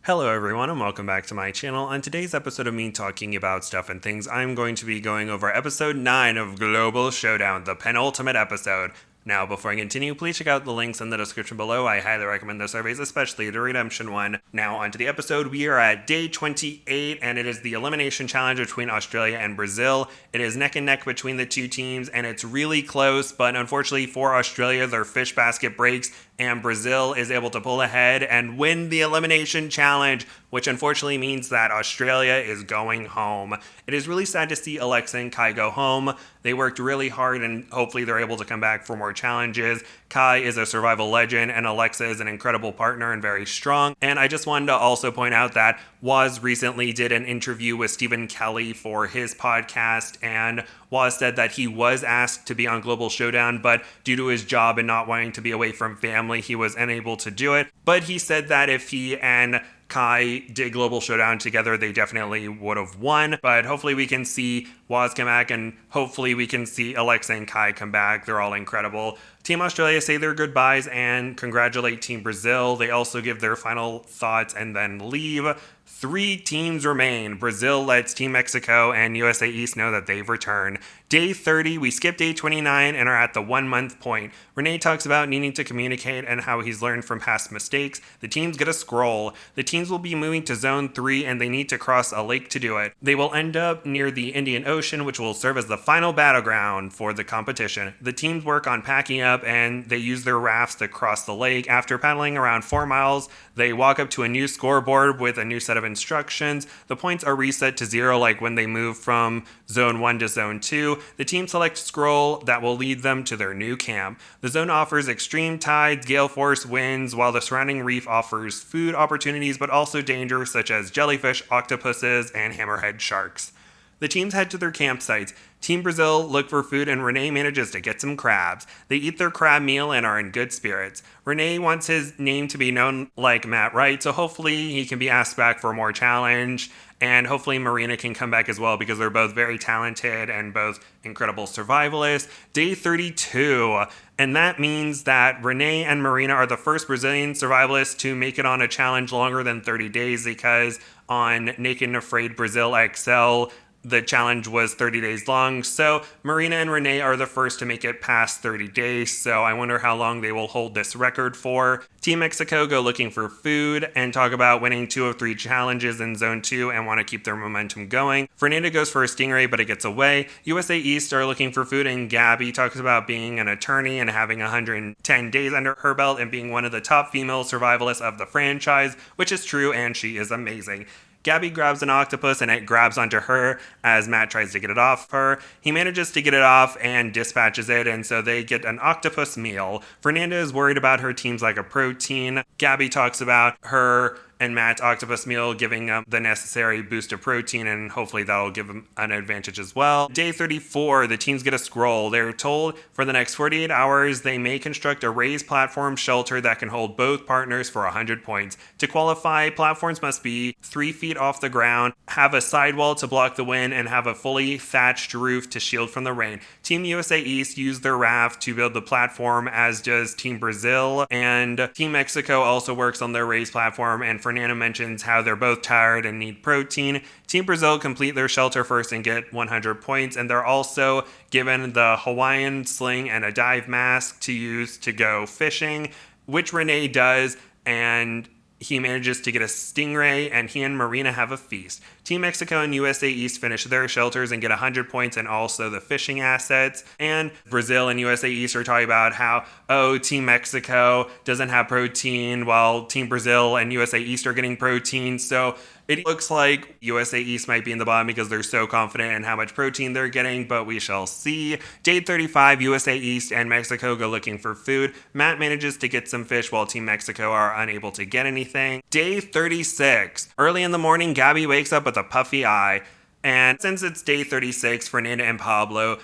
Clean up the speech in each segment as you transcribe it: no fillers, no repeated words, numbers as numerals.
Hello everyone and welcome back to my channel. On today's episode of me talking about stuff and things, I'm going to be going over episode 9 of Global Showdown, the penultimate episode. Now, before I continue, please check out the links in the description below. I highly recommend those surveys, especially the redemption one. Now, onto the episode. We are at day 28, and it is the elimination challenge between Australia and Brazil. It is neck and neck between the two teams, and it's really close, but unfortunately for Australia, their fish basket breaks, and Brazil is able to pull ahead and win the elimination challenge, which unfortunately means that Australia is going home. It is really sad to see Alexa and Kai go home. They worked really hard and hopefully they're able to come back for more challenges. Kai is a survival legend and Alexa is an incredible partner and very strong. And I just wanted to also point out that Waz recently did an interview with Stephen Kelly for his podcast, and Waz said that he was asked to be on Global Showdown, but due to his job and not wanting to be away from family, he was unable to do it. But he said that if he and Kai did Global Showdown together, they definitely would have won. But hopefully we can see Waz come back, and hopefully we can see Alexa and Kai come back. They're all incredible. Team Australia say their goodbyes and congratulate Team Brazil. They also give their final thoughts and then leave. 3 teams remain. Brazil lets Team Mexico and USA East know that they've returned. Day 30, we skip day 29 and are at the 1 month point. Rene talks about needing to communicate and how he's learned from past mistakes. The teams get a scroll. The teams will be moving to Zone 3 and they need to cross a lake to do it. They will end up near the Indian Ocean, which will serve as the final battleground for the competition. The teams work on packing up and they use their rafts to cross the lake. After paddling around 4 miles, they walk up to a new scoreboard with a new set of instructions. The points are reset to 0 like when they move from Zone 1 to Zone 2. The team selects scroll that will lead them to their new camp. The zone offers extreme tides, gale force winds, while the surrounding reef offers food opportunities but also dangers such as jellyfish, octopuses, and hammerhead sharks. The teams head to their campsites. Team Brazil look for food and Rene manages to get some crabs. They eat their crab meal and are in good spirits. Rene wants his name to be known like Matt Wright, so hopefully he can be asked back for more challenge. And hopefully Marina can come back as well because they're both very talented and both incredible survivalists. Day 32. And that means that Rene and Marina are the first Brazilian survivalists to make it on a challenge longer than 30 days because on Naked and Afraid Brazil XL, the challenge was 30 days long, so Marina and Rene are the first to make it past 30 days, so I wonder how long they will hold this record for. Team Mexico go looking for food and talk about winning 2 of 3 challenges in Zone 2 and want to keep their momentum going. Fernanda goes for a stingray, but it gets away. USA East are looking for food, and Gabby talks about being an attorney and having 110 days under her belt and being one of the top female survivalists of the franchise, which is true, and she is amazing. Gabby grabs an octopus and it grabs onto her as Matt tries to get it off her. He manages to get it off and dispatches it, and so they get an octopus meal. Fernanda is worried about her team's lack of protein. Gabby talks about her and Matt's octopus meal giving them the necessary boost of protein, and hopefully that'll give them an advantage as well. Day 34, the teams get a scroll. They're told for the next 48 hours they may construct a raised platform shelter that can hold both partners for 100 points. To qualify, platforms must be 3 feet off the ground, have a sidewall to block the wind, and have a fully thatched roof to shield from the rain. Team USA East used their raft to build the platform, as does Team Brazil, and Team Mexico also works on their raised platform, and Fernanda mentions how they're both tired and need protein. Team Brazil complete their shelter first and get 100 points, and they're also given the Hawaiian sling and a dive mask to use to go fishing, which Rene does, and he manages to get a stingray, and he and Marina have a feast. Team Mexico and USA East finish their shelters and get 100 points and also the fishing assets. And Brazil and USA East are talking about how, Team Mexico doesn't have protein while Team Brazil and USA East are getting protein. So it looks like USA East might be in the bottom because they're so confident in how much protein they're getting, but we shall see. Day 35, USA East and Mexico go looking for food. Matt manages to get some fish while Team Mexico are unable to get anything. Day 36, early in the morning, Gabby wakes up with a puffy eye. And since it's day 36, Fernanda and Pablo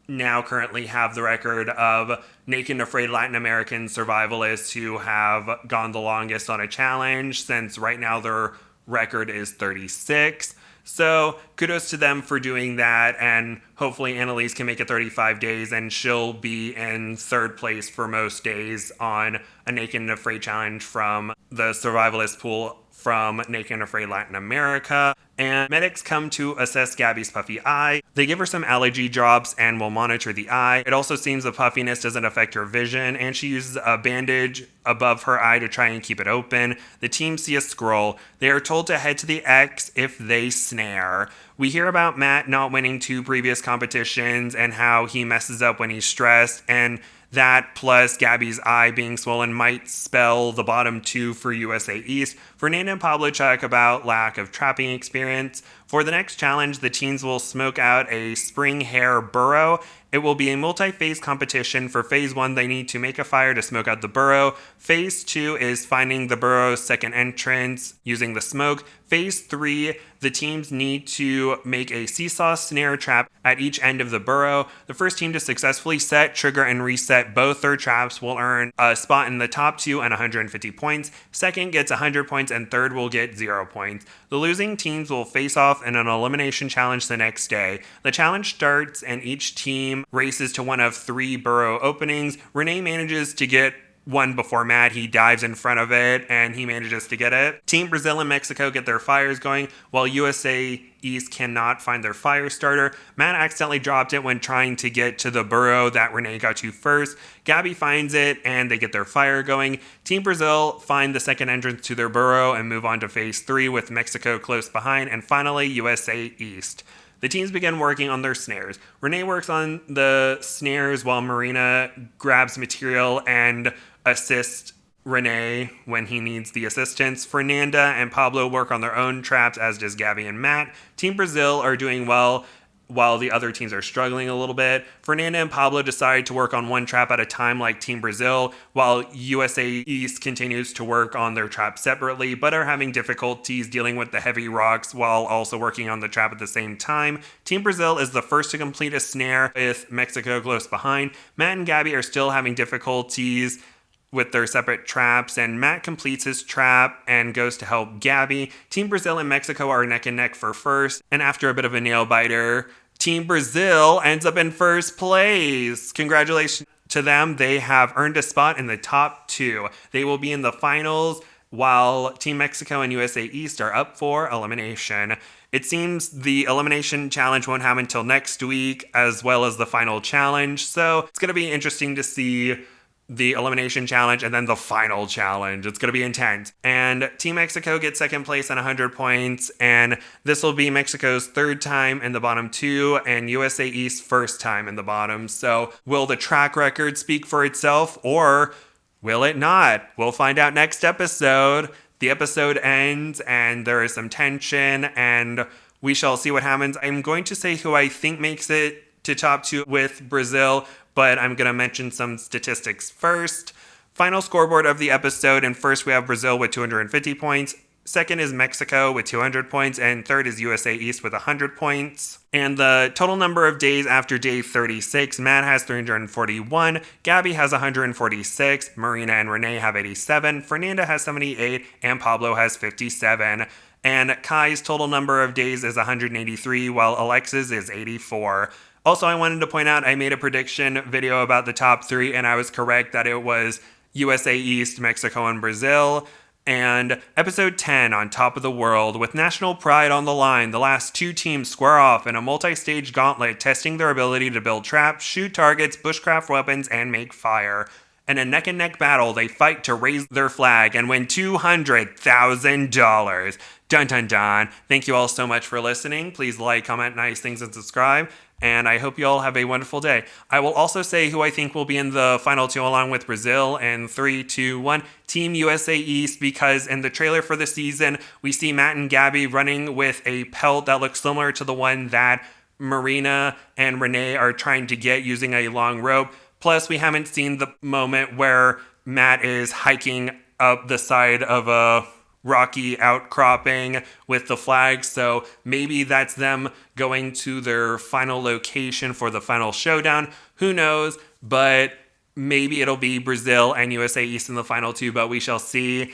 now currently have the record of Naked and Afraid Latin American survivalists who have gone the longest on a challenge, since right now their record is 36. So kudos to them for doing that, and hopefully Ana Lis can make it 35 days and she'll be in 3rd place for most days on a Naked and Afraid challenge from the survivalist pool from Naked and Afraid Latin America. And medics come to assess Gabby's puffy eye. They give her some allergy drops and will monitor the eye. It also seems the puffiness doesn't affect her vision, and she uses a bandage above her eye to try and keep it open. The team see a scroll. They are told to head to the X if they snare. We hear about Matt not winning 2 previous competitions and how he messes up when he's stressed, and that plus Gabby's eye being swollen might spell the bottom 2 for USA East. Fernanda and Pablo talk about lack of trapping experience. For the next challenge, the teens will smoke out a spring hair burrow. It will be a multi-phase competition. For phase 1, they need to make a fire to smoke out the burrow. Phase 2 is finding the burrow's second entrance using the smoke. Phase 3, the teams need to make a seesaw snare trap at each end of the burrow. The first team to successfully set, trigger, and reset both their traps will earn a spot in the top 2 and 150 points. Second gets 100 points, and third will get 0 points. The losing teams will face off in an elimination challenge the next day. The challenge starts, and each team races to one of 3 burrow openings. Rene manages to get one before Matt. He dives in front of it and he manages to get it. Team Brazil and Mexico get their fires going while USA East cannot find their fire starter. Matt accidentally dropped it when trying to get to the burrow that Rene got to first. Gabby finds it and they get their fire going. Team Brazil find the second entrance to their burrow and move on to phase 3 with Mexico close behind, and finally USA East. The teams begin working on their snares. Rene works on the snares while Marina grabs material and assists Rene when he needs the assistance. Fernanda and Pablo work on their own traps, as does Gabby and Matt. Team Brazil are doing well while the other teams are struggling a little bit. Fernanda and Pablo decide to work on one trap at a time like Team Brazil, while USA East continues to work on their traps separately, but are having difficulties dealing with the heavy rocks while also working on the trap at the same time. Team Brazil is the first to complete a snare, with Mexico close behind. Matt and Gabby are still having difficulties with their separate traps, and Matt completes his trap and goes to help Gabby. Team Brazil and Mexico are neck and neck for first, and after a bit of a nail biter, Team Brazil ends up in first place. Congratulations to them. They have earned a spot in the top 2. They will be in the finals, while Team Mexico and USA East are up for elimination. It seems the elimination challenge won't happen until next week, as well as the final challenge, so it's going to be interesting to see the elimination challenge and then the final challenge. It's going to be intense. And Team Mexico gets second place on 100 points, and this will be Mexico's 3rd time in the bottom 2 and USA East's 1st time in the bottom. So will the track record speak for itself, or will it not? We'll find out next episode. The episode ends and there is some tension, and we shall see what happens. I'm going to say who I think makes it to top 2 with Brazil, but I'm going to mention some statistics first. Final scoreboard of the episode, and first we have Brazil with 250 points. Second is Mexico with 200 points, and third is USA East with 100 points. And the total number of days after day 36, Matt has 341, Gabby has 146, Marina and Rene have 87, Fernanda has 78, and Pablo has 57. And Kai's total number of days is 183, while Alexa's is 84. Also, I wanted to point out I made a prediction video about the top 3, and I was correct that it was USA East, Mexico, and Brazil. And episode 10, On Top of the World, with national pride on the line, the last 2 teams square off in a multi-stage gauntlet, testing their ability to build traps, shoot targets, bushcraft weapons, and make fire. In a neck-and-neck battle, they fight to raise their flag and win $200,000. Dun dun dun. Thank you all so much for listening. Please like, comment nice things, and subscribe. And I hope you all have a wonderful day. I will also say who I think will be in the final 2 along with Brazil in 3, 2, 1. Team USA East, because in the trailer for the season, we see Matt and Gabby running with a pelt that looks similar to the one that Marina and Rene are trying to get using a long rope. Plus, we haven't seen the moment where Matt is hiking up the side of a rocky outcropping with the flag, so maybe that's them going to their final location for the final showdown. Who knows? But maybe it'll be Brazil and USA East in the final 2, but we shall see.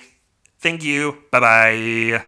Thank you. Bye-bye.